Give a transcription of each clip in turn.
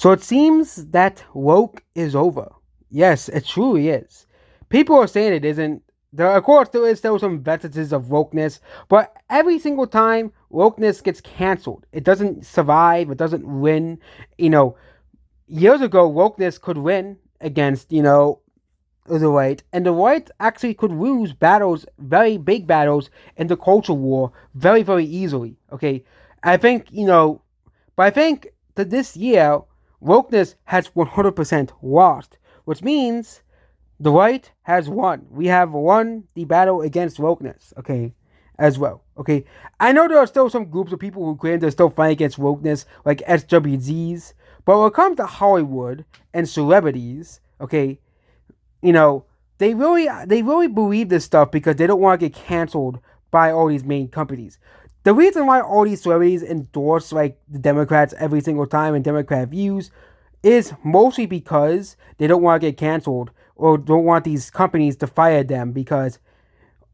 So it seems that woke is over. Yes, it truly is. People are saying it isn't. Of course, there is still some vestiges of wokeness, but every single time wokeness gets canceled, it doesn't survive. It doesn't win. You know, years ago, wokeness could win against the right, and the right actually could lose battles, very big battles, in the culture war very, very easily. Okay, I think but I think that this year wokeness has 100% lost, which means the right has won. We have won the battle against wokeness. Okay, as well. Okay, I know there are still some groups of people who claim they're still fighting against wokeness, like SWZs, but when it comes to Hollywood and celebrities, okay, you know, they really believe this stuff because they don't want to get canceled by all these main companies. The reason why all these celebrities endorse like the Democrats every single time and Democrat views is mostly because they don't want to get canceled or don't want these companies to fire them because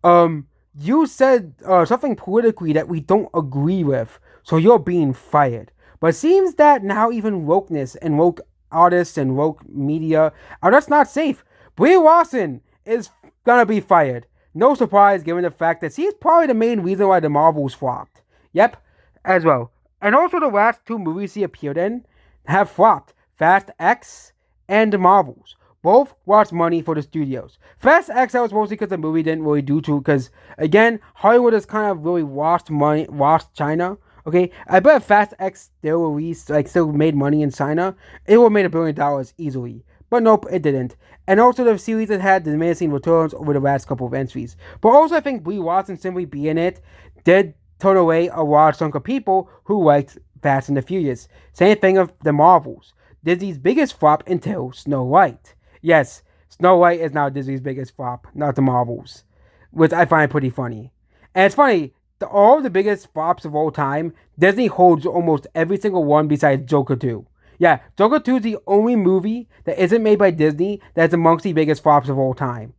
you said something politically that we don't agree with, so you're being fired. But it seems that now even wokeness and woke artists and woke media are just not safe. Brie Larson is gonna be fired. No surprise given the fact that she's probably the main reason why the Marvels flopped. Yep, as well. And also the last two movies she appeared in have flopped. Fast X and the Marvels. Both lost money for the studios. Fast X, that was mostly because the movie didn't really do too, because again, Hollywood has kind of really lost money, lost China. Okay, I bet if Fast X still released, like still made money in China, it would have made $1 billion easily. But nope, it didn't. And also the series that had diminishing returns over the last couple of entries. But also I think Brie Larson simply being it did turn away a large chunk of people who liked Fast and the Furious. Same thing of the Marvels. Disney's biggest flop until Snow White. Yes, Snow White is now Disney's biggest flop, not the Marvels, which I find pretty funny. And it's funny, all the biggest flops of all time, Disney holds almost every single one besides Joker 2. Yeah, Joker 2 is the only movie that isn't made by Disney that's amongst the biggest flops of all time.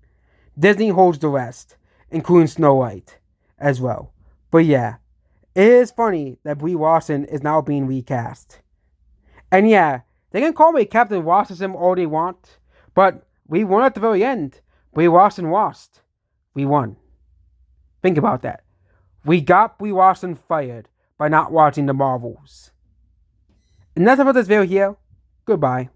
Disney holds the rest, including Snow White as well. But yeah, it is funny that Brie Larson is now being recast. And yeah, they can call me Captain Racism all they want, but we won at the very end. Brie Larson lost. We won. Think about that. We got Brie Larson fired by not watching the Marvels. And that's about this video here. Goodbye.